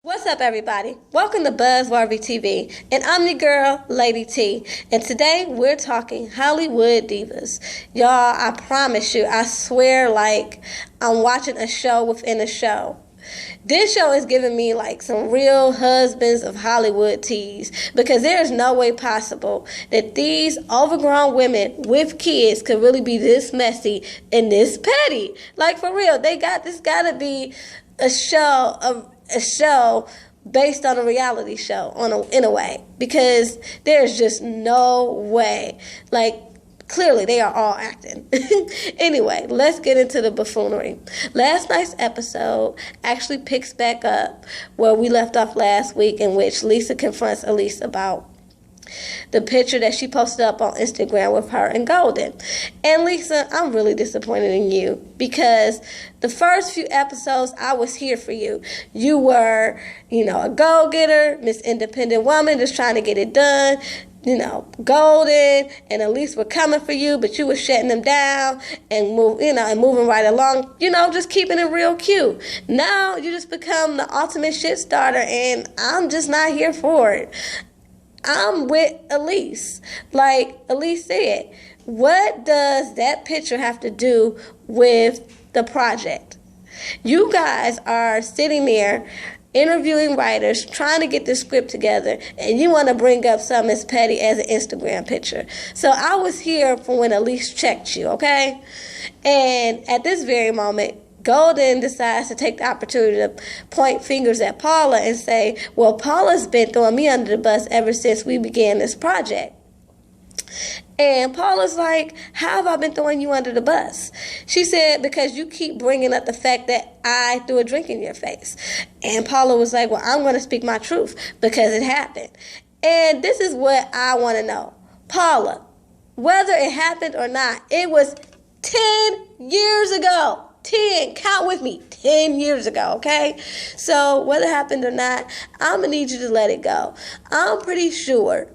What's up, everybody? Welcome to Buzzworthy TV, and I'm your girl, Lady T. And today we're talking Hollywood divas. Y'all, I promise you, I swear, like I'm watching a show within a show. This show is giving me like some real husbands of Hollywood teas because there is no way possible that these overgrown women with kids could really be this messy and this petty. Like for real, this gotta be a show based on a reality show in a way, because there's just no way. Like clearly they are all acting. Anyway, let's get into the buffoonery. Last night's episode actually picks back up where we left off last week, in which Lisa confronts Elise about the picture that she posted up on Instagram with her and Golden. And Lisa, I'm really disappointed in you because the first few episodes, I was here for you. You were, a go-getter, Miss Independent Woman, just trying to get it done. Golden and Elise were coming for you, but you were shutting them down and moving right along, just keeping it real cute. Now you just become the ultimate shit starter, and I'm just not here for it. I'm with Elise. Like Elise said, what does that picture have to do with the project? You guys are sitting there interviewing writers, trying to get the script together, and you want to bring up something as petty as an Instagram picture. So I was here for when Elise checked you, okay? And at this very moment, Golden decides to take the opportunity to point fingers at Paula and say, well, Paula's been throwing me under the bus ever since we began this project. And Paula's like, how have I been throwing you under the bus? She said, because you keep bringing up the fact that I threw a drink in your face. And Paula was like, well, I'm going to speak my truth because it happened. And this is what I want to know. Paula, whether it happened or not, it was 10 years ago. 10, count with me, 10 years ago, okay? So whether it happened or not, I'm going to need you to let it go. I'm pretty sure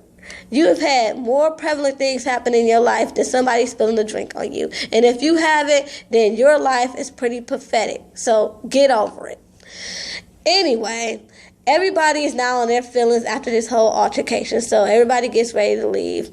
you have had more prevalent things happen in your life than somebody spilling a drink on you. And if you haven't, then your life is pretty pathetic. So get over it. Anyway, everybody is now on their feelings after this whole altercation, so everybody gets ready to leave.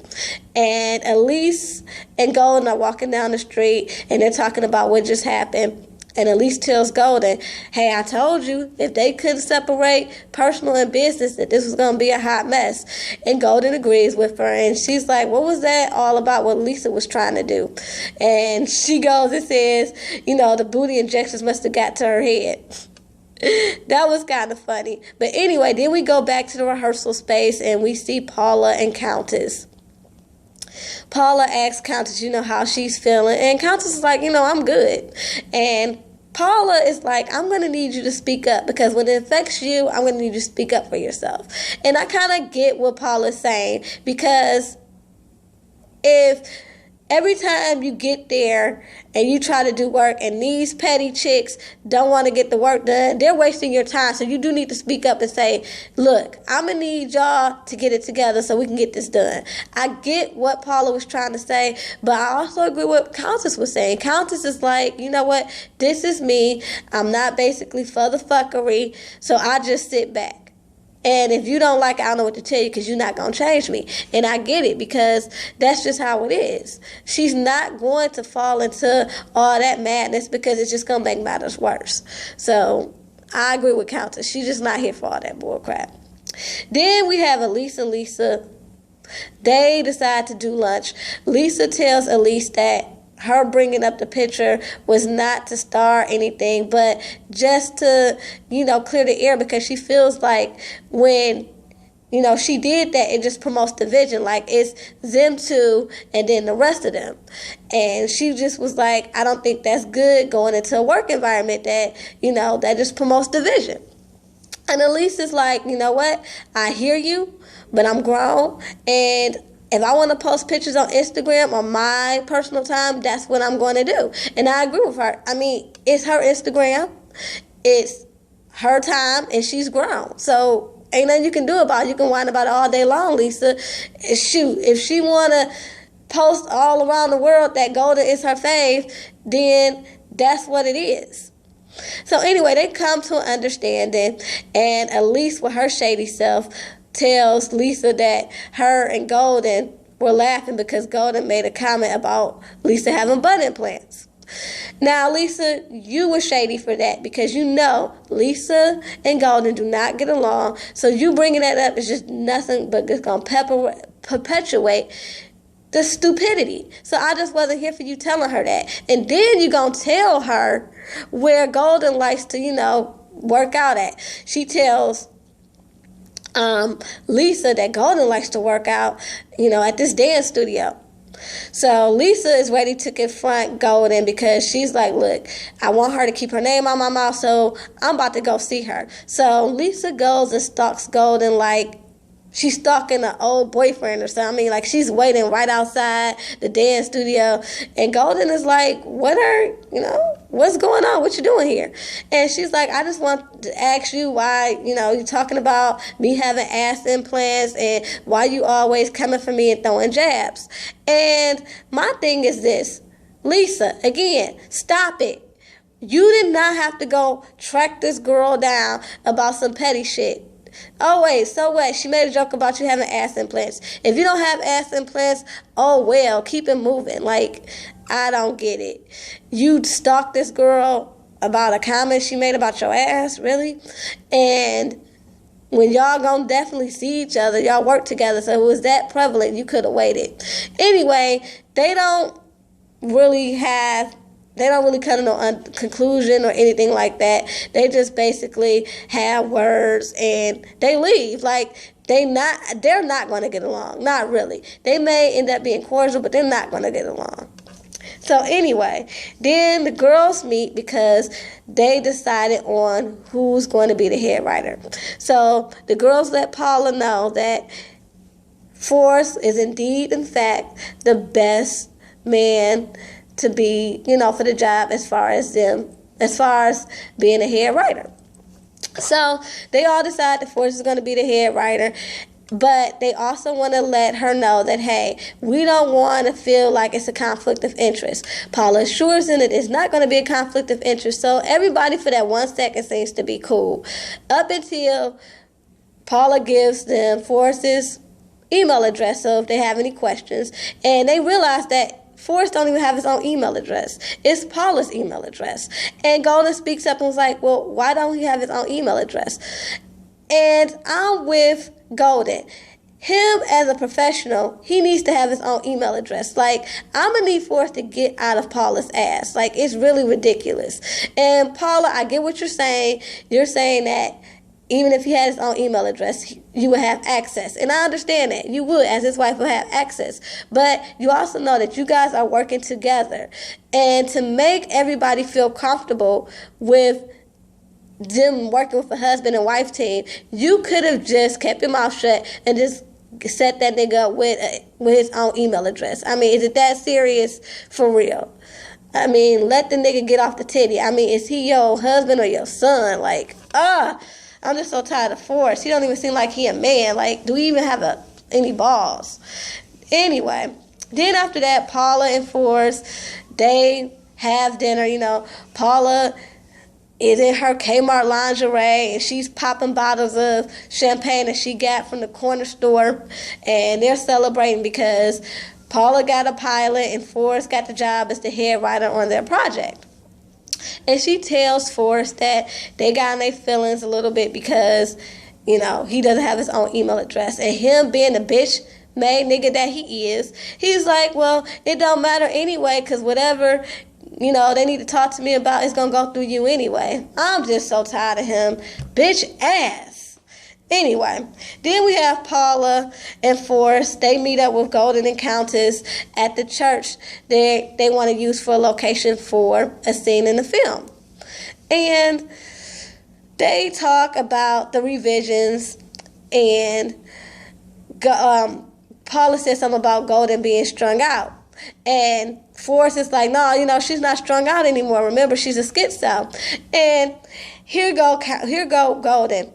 And Elise and Golden are walking down the street, and they're talking about what just happened. And Elise tells Golden, hey, I told you, if they couldn't separate personal and business, that this was going to be a hot mess. And Golden agrees with her, and she's like, what was that all about, what Lisa was trying to do? And she goes and says, the booty injections must have got to her head. That was kind of funny. But anyway, then we go back to the rehearsal space and we see Paula and Countess. Paula asks Countess, how she's feeling. And Countess is like, I'm good. And Paula is like, I'm going to need you to speak up because when it affects you, I'm going to need you to speak up for yourself. And I kind of get what Paula's saying, because if every time you get there and you try to do work and these petty chicks don't want to get the work done, they're wasting your time. So you do need to speak up and say, look, I'm going to need y'all to get it together so we can get this done. I get what Paula was trying to say, but I also agree with what Countess was saying. Countess is like, you know what? This is me. I'm not basically for the fuckery, so I just sit back. And if you don't like it, I don't know what to tell you because you're not going to change me. And I get it because that's just how it is. She's not going to fall into all that madness because it's just going to make matters worse. So I agree with Countess. She's just not here for all that bull crap. Then we have Elise and Lisa. They decide to do lunch. Lisa tells Elise that her bringing up the picture was not to star anything, but just to, clear the air, because she feels like when, she did that, it just promotes division. Like it's them two and then the rest of them. And she just was like, I don't think that's good going into a work environment that, that just promotes division. And Elise is like, you know what? I hear you, but I'm grown, and if I want to post pictures on Instagram on my personal time, that's what I'm going to do. And I agree with her. I mean, it's her Instagram. It's her time, and she's grown. So ain't nothing you can do about it. You can whine about it all day long, Lisa. Shoot, if she want to post all around the world that Golden is her fave, then that's what it is. So anyway, they come to an understanding, and Elise, with her shady self, tells Lisa that her and Golden were laughing because Golden made a comment about Lisa having butt implants. Now, Lisa, you were shady for that because you know Lisa and Golden do not get along. So you bringing that up is just nothing but it's going to perpetuate the stupidity. So I just wasn't here for you telling her that. And then you're going to tell her where Golden likes to, work out at. She tells Lisa that Golden likes to work out, at this dance studio. So Lisa is ready to confront Golden because she's like, look, I want her to keep her name out my mouth, so I'm about to go see her. So Lisa goes and stalks Golden like she's stalking an old boyfriend or something. I mean, like she's waiting right outside the dance studio. And Golden is like, what's going on? What you doing here? And she's like, I just want to ask you why, you're talking about me having ass implants and why you always coming for me and throwing jabs. And my thing is this, Lisa, again, stop it. You did not have to go track this girl down about some petty shit. Oh, wait, so what? She made a joke about you having ass implants. If you don't have ass implants, oh, well, keep it moving. Like, I don't get it. You stalked this girl about a comment she made about your ass, really? And when y'all gonna definitely see each other, y'all work together, so it was that prevalent, you could have waited. Anyway, they don't really come to no conclusion or anything like that. They just basically have words and they leave. Like, they're not going to get along. Not really. They may end up being cordial, but they're not going to get along. So anyway, then the girls meet because they decided on who's going to be the head writer. So the girls let Paula know that Forrest is indeed, in fact, the best man to be, for the job as far as being a head writer. So they all decide that Forrest is going to be the head writer, but they also want to let her know that, hey, we don't want to feel like it's a conflict of interest. Paula assures them that it's not going to be a conflict of interest, so everybody for that 1 second seems to be cool. Up until Paula gives them Forrest's email address, so if they have any questions, and they realize that Forrest don't even have his own email address. It's Paula's email address. And Golden speaks up and was like, well, why don't he have his own email address? And I'm with Golden. Him as a professional, he needs to have his own email address. Like, I'm going to need Forrest to get out of Paula's ass. Like, it's really ridiculous. And Paula, I get what you're saying. You're saying that even if he had his own email address, you would have access. And I understand that. You would, as his wife, would have access. But you also know that you guys are working together. And to make everybody feel comfortable with them working with a husband and wife team, you could have just kept your mouth shut and just set that nigga up with his own email address. I mean, is it that serious? For real? I mean, let the nigga get off the titty. I mean, is he your husband or your son? Like, I'm just so tired of Forrest. He don't even seem like he a man. Like, do we even have any balls? Anyway, then after that, Paula and Forrest, they have dinner. Paula is in her Kmart lingerie, and she's popping bottles of champagne that she got from the corner store, and they're celebrating because Paula got a pilot and Forrest got the job as the head writer on their project. And she tells Forrest that they got in their feelings a little bit because, he doesn't have his own email address. And him being the bitch-made nigga that he is, he's like, well, it don't matter anyway because whatever, they need to talk to me about is going to go through you anyway. I'm just so tired of him. Bitch ass. Anyway, then we have Paula and Forrest. They meet up with Golden and Countess at the church they want to use for a location for a scene in the film. And they talk about the revisions, and Paula says something about Golden being strung out. And Forrest is like, no, she's not strung out anymore. Remember, she's a schizo. And here go Golden.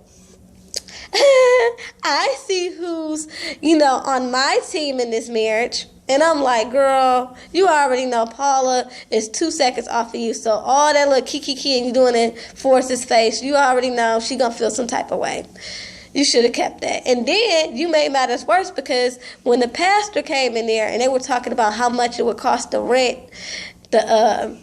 I see who's, on my team in this marriage. And I'm like, girl, you already know Paula is 2 seconds off of you. So all that little kiki and you doing in Forrest's face, you already know she going to feel some type of way. You should have kept that. And then you made matters worse because when the pastor came in there and they were talking about how much it would cost to rent the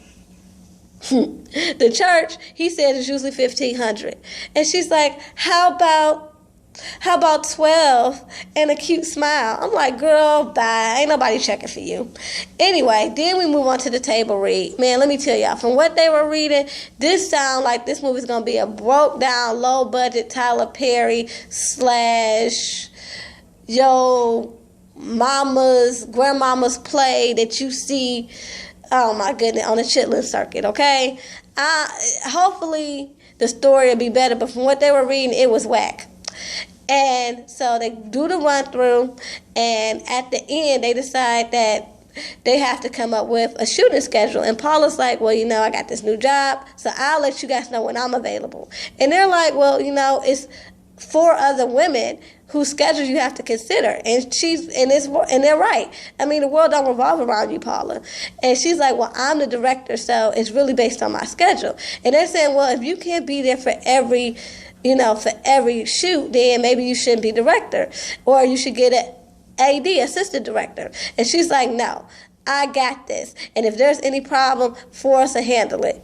the church, he said it's usually $1,500. And she's like, how about 12 and a cute smile? I'm like, girl, bye. Ain't nobody checking for you. Anyway, then we move on to the table read. Man, let me tell y'all, from what they were reading, this sound like this movie's going to be a broke down, low budget Tyler Perry / yo mama's, grandmama's play that you see, oh my goodness, on the Chitlin circuit, okay? Hopefully the story will be better, but from what they were reading, it was whack. And so they do the run through, and at the end they decide that they have to come up with a shooting schedule. And Paula's like, well, I got this new job, so I'll let you guys know when I'm available. And they're like, well, it's 4 other women whose schedule you have to consider. And they're right. I mean, the world don't revolve around you, Paula. And she's like, well, I'm the director, so it's really based on my schedule. And they're saying, well, if you can't be there for every shoot, then maybe you shouldn't be director, or you should get an AD, assistant director. And she's like, no, I got this. And if there's any problem, Forrest will handle it.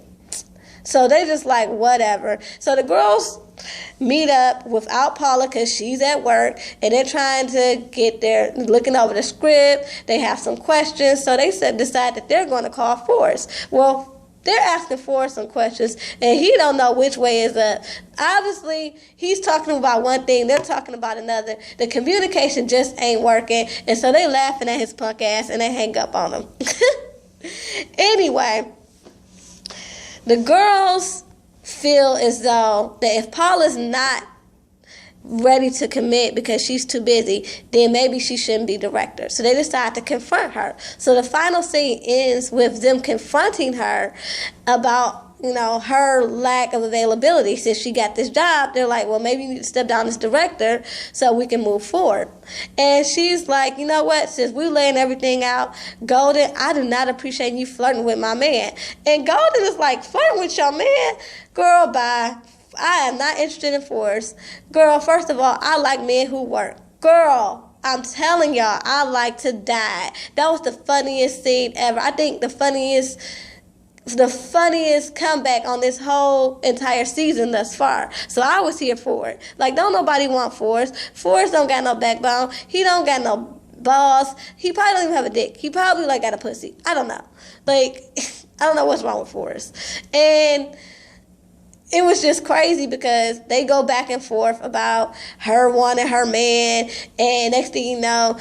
So they just like, whatever. So the girls meet up without Paula because she's at work, and they're trying to get there, looking over the script. They have some questions, so they decide that they're going to call Forrest. Well, they're asking Forrest some questions, and he don't know which way is up. Obviously, he's talking about one thing, they're talking about another. The communication just ain't working, and so they laughing at his punk ass, and they hang up on him. Anyway, the girls feel as though that if Paula's not ready to commit because she's too busy, then maybe she shouldn't be director. So they decide to confront her. So the final scene ends with them confronting her about, her lack of availability. Since she got this job, they're like, well, maybe you need to step down as director so we can move forward. And she's like, you know what, since we're laying everything out, Golden, I do not appreciate you flirting with my man. And Golden is like, flirting with your man? Girl, bye. I am not interested in Forrest. Girl, first of all, I like men who work. Girl, I'm telling y'all, I like to die. That was the funniest scene ever. I think the funniest comeback on this whole entire season thus far. So I was here for it. Like, don't nobody want Forrest. Forrest don't got no backbone. He don't got no balls. He probably don't even have a dick. He probably got a pussy. I don't know. Like, I don't know what's wrong with Forrest. And it was just crazy because they go back and forth about her wanting her man, and next thing you know,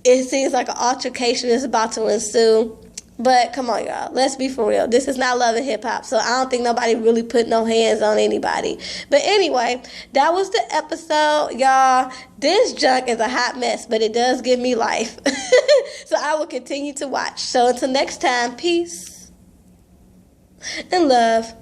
it seems like an altercation is about to ensue. But come on, y'all, let's be for real. This is not Love and Hip Hop, so I don't think nobody really put no hands on anybody. But anyway, that was the episode, y'all. This junk is a hot mess, but it does give me life. So I will continue to watch. So until next time, peace and love.